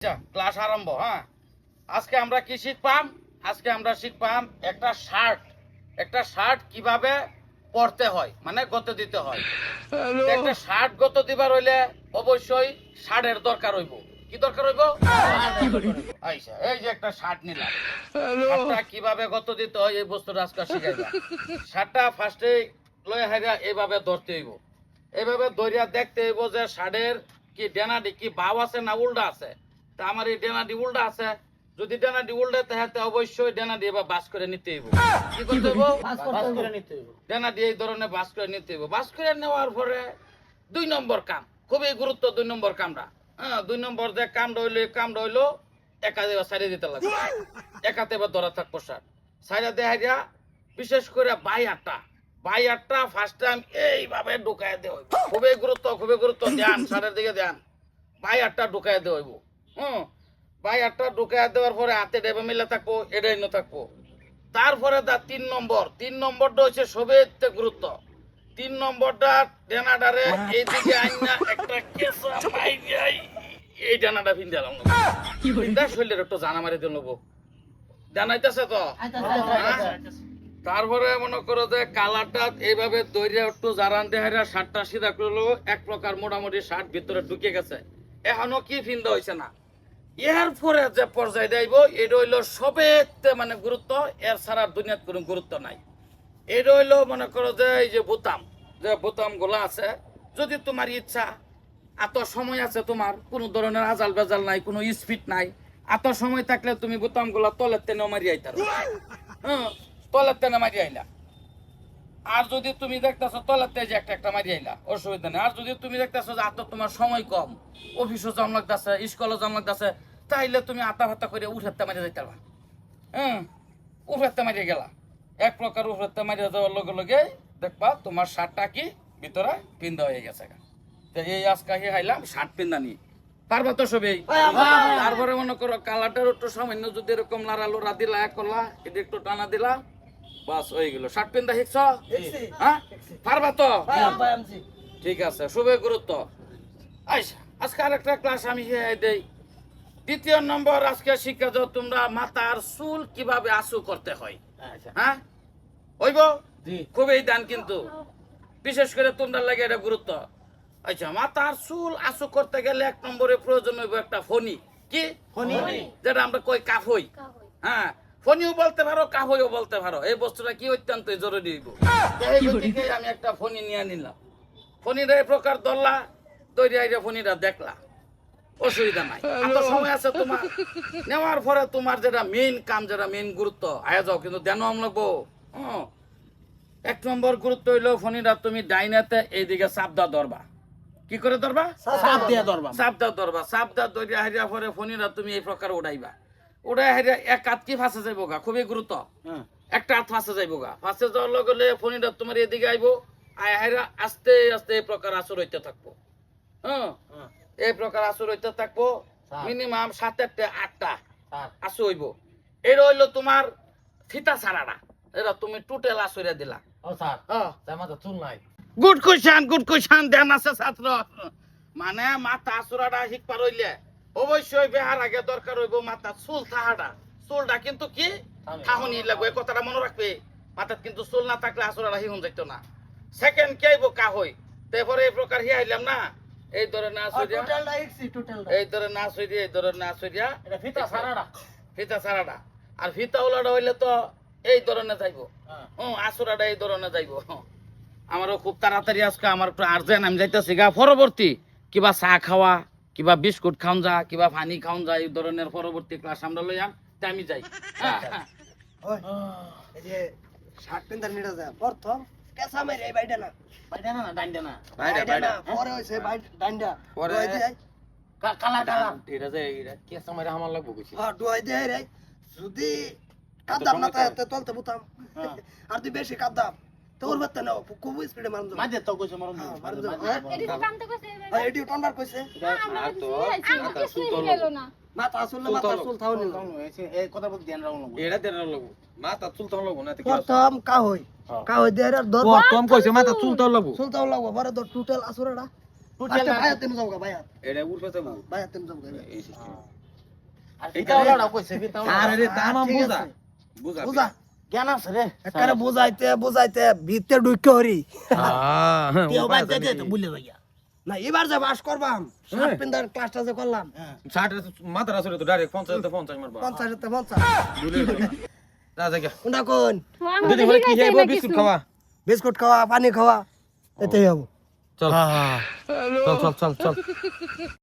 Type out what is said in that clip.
Class আরম্ভ। হ্যাঁ, আজকে আমরা কি শিখপাম? আজকে আমরা শিখপাম একটা শার্ট কিভাবে পরতে হয়, মানে গত দিতে হয়। একটা শার্ট গত দিবার হইলে অবশ্যই শার্টের দরকার হইব। কি দরকার হইব? আচ্ছা, এই যে একটা শার্ট নিলাম, শার্টটা কিভাবে গত দিতে হয় এই বস্তুটা আজকে শিখাইবা। শার্টটা ফার্স্টে লয়ে হাইরা এইভাবে ধরতে হইব। এইভাবে ধরিয়া দেখতে হইব যে শার্টের কি ডেনাডি কি বাও আছে না উল্টা আছে। তা আমার এই ডেনাডি উল্টা আছে, যদি ডেনাডি উল্টা তাহলে অবশ্যই ডেনাডি এবার বাস করে নিতে হইব। কি করতে হইব? ডেনাডি এই ধরনের বাস করে নিতে হইব। বাস করে নেওয়ার পরে 2 নম্বর কাম, খুবই গুরুত্ব 2 নম্বর কামটা। হ্যাঁ, 2 নম্বর যে কামটা হইলো একাতে সাইডে দিতে লাগবে। একাতে এবার ধরা থাকবো শার্ট সাইডে দেখাইয়া, বিশেষ করে বাইয়ারটা ফার্স্ট টাইম এইভাবে ঢুকাই দেওয়া হইব। খুবই গুরুত্ব ধ্যান, শার্টের দিকে ধ্যান। বাইয়ারটা ঢুকাই দেওয়া হইব। বাইয়ারটা ঢুকাই দেওয়ার পরে হাতে ডেবে মিলে থাকবো, এটাই ন থাকবো। তারপরে তার 3 নম্বরটা হচ্ছে সবেতে গুরুত্ব। 3 নম্বরটা ডেনাডারে এইদিকে আইনা একটা কেসা মাইরাই এই ডেনাডা ভিন্দালাম না। ভিন্দা শরীরের একটু জানা মারি দিল নেবো। জানাইতেছে তো? তারপরে মনে করো যে কালারটা এইভাবে দইরা একটু জারান দেহারা শার্টটা সিধা করলো, এক প্রকার মোটামুটি শার্ট ভিতরে ঢুকে গেছে। এখনো কি ফিন্দা হয়েছে না। এরপরে যে পর্যায়ে যাইব এটা হইলো সবেতে মানে গুরুত্ব, এর ছাড়া দুনিয়ার কোনো গুরুত্ব নাই। এটা হইলো মনে করো যে এই যে বোতাম গুলো আছে, যদি তোমার ইচ্ছা এত সময় আছে, তোমার কোনো ধরনের আজাল বেজাল নাই, কোনো স্পিড নাই, এত সময় থাকলে তুমি বোতাম গুলা তলের টেনে মারি আইতার। তলের টেনে মারি আইলা। আর যদি তুমি দেখতেছো তলের তেজে একটা মারি আইলা, অসুবিধা নেই। আর যদি তুমি দেখতেছো যে আতো তোমার সময় কম, অফিসও জাম লাগতেছে, স্কুলও জাম লাগতেছে, তাইলে তুমি আতা ভাতা করে উঠাতে মারি যাইতে পারবা। উঠাতে মারিয়ে গেলা, এক প্রকার উঠাতে মারিয়ে যাওয়ার লগে লগে দেখবা তোমার শার্টটা কি ভিতরে পিন্দা হয়ে গেছে। এই আজকে হাইলাম শার্ট পিন্দানি পারবা তো সবই। তারপরে মনে করো কালারটার একটু সামান্য যদি এরকম লাড়া দিলা, এক করলা, এটা একটু টানা দিলা, বাস হয়ে গেল। শার্ট পিন্দা শিখছ? হ্যাঁ, পারবা তো? ঠিক আছে, খুবই গুরুত্ব। আচ্ছা, আজকে আর একটা ক্লাস আমি দেই। 2 নম্বর আজকে শিক্ষা দাও তোমরা মাথার চুল কিভাবে আঁচু করতে হয়। হ্যাঁ, হইব? খুবই দান, কিন্তু বিশেষ করে তোমরা লাগে এটা গুরুত্ব। আচ্ছা, মাথার চুল আঁচু করতে গেলে 1 নম্বরে প্রয়োজন হইব একটা ফণি। কি ফণি? যেটা আমরা কই কাফই। হ্যাঁ, ফণিও বলতে পারো, কাফইও বলতে পারো। এই বস্তুটা কি অত্যন্ত জরুরি হইব। আমি একটা ফণি নিয়ে নিলাম। ফণিটা এই প্রকার ধরলা, তৈরি আইরা ফণিটা দেখলা, অসুবিধা নাই। এত সময় আছে তোমার। নেওয়ার পরে তোমার যেটা মেইন কাম, যেটা মেইন গুরুত্ব আয়া যাও, কিন্তু দেন লাগবো। 1 নম্বর গুরুত্ব হইলো ফণিটা তুমি ডাইনাতে এইদিকে চাপদা ধরবা। কি করে ধরবা? চাপদা ধরিয়া হারিয়া পরে ফণিটা তুমি এই প্রকার উড়াইবা। উড়াই হারিয়া এক হাত কি ফাঁসে যাইব গা, খুবই গুরুত্ব। একটা হাত ফাঁসে যাইব গা। ফাঁসে যাওয়ার লগে লগে ফণিটা তোমার এদিকে আইব, আয় হারিয়া আস্তে আস্তে এই প্রকার আসর হইতে থাকবো। এই প্রকার আসর হইতে থাকবো। মিনিমাম 7-8টা আসর হইব। এটা হইলো তোমার ফিতা ছাড়াটা। এটা তুমি টোটাল আসরে দিলা। গুড কোশ্চেন দেন আছে ছাত্র। মানে মাথা আসরাটা শিখবার হইলে অবশ্যই বেহার আগে দরকার হইব মাথা চুল থাহাটা। চুলটা কিন্তু কি থাহনি লাগবে, এই কথাটা মনে রাখবে। মাথাত কিন্তু চুল না থাকলে আসরাটা হিহুন যাইতো না। সেকেন্ড কে আইব কাহই। তারপরে এই প্রকার হি আইলাম না, এই ধরে নাচ হইয়া, এই ধরে নাচ হইয়া, এই ধরে নাচ হইয়া, ফিতা ছাড়াটা। আর ফিতা ওলাটা হইলে তো এই ধরনের যাইব। আসরাটা এই ধরনের যাইব। আমারও খুব তাড়াতাড়ি আজকে আমার একটু আর্জেন্ট, আমি যাইতেছি গা। পরবর্তী কিবা চা খাওয়া, কিবা বিস্কুট খাওন যা, কিবা পানি খাওন যা, এই ধরনের পরবর্তী ক্লাস আমরা লইয়াম, তাই আমি যাই। এই যে শার্ট পিন্দার নিটা যায় প্রথম কেসা মেরে এই বাইডা না ডান্ডা না পরে হইছে ডান্ডা পরে কালা এটা যে এটা কেসা মাইরা আমার লাগবো কইছি। ডুয়াই দেয় রে, যদি কাদাম না তাতে তলতে বুতাম, আর তুই বেশি কাদাম তোর বাতে নাও, খুব স্পিডে মারুন মাঝে তো কইছে মারুন এডি টানতে কইছে, এডি টানবার কইছে। আর তো মাথা চুল হলো না, মাথা চুল থাও নি। এই কথা বল ধ্যান রাখো, এটা ধ্যান রাখো। মাথা চুল থাও লাগবো না। প্রথম কাহই দেয় আর দর প্রথম কইছে মাথা চুল থাও লাগবো, পরে তো টোটাল আসুরাটা টোটাল ভাইয়া তেম যাওগা ভাইয়া, এটা উড়তে যাবো ভাইয়া তেম যাওগা। এই সিস্টেম এটা ওলাটা কইছে বিতাও আরে রে তামাম ঠিক বুঝা আছে। বুঝা বুঝা জ্ঞান আছে রে একবারে বুঝাইতে ভিতরে ঢুকে হরি তেও বাদ দে তো ভুলে যাইয়া না এবার যে বাস করবাম শার্ট পিন্দার ক্লাসটা যে করলাম ষাট মাথার আসলে তো ডাইরেক্ট 50 মারবা 50 যা যা কোনটা কোন দিদি বলে কি যাইবো বিস্কুট খাওয়া বিস্কুট খাওয়া পানি খাওয়া এতেই হবো চল চল চল চল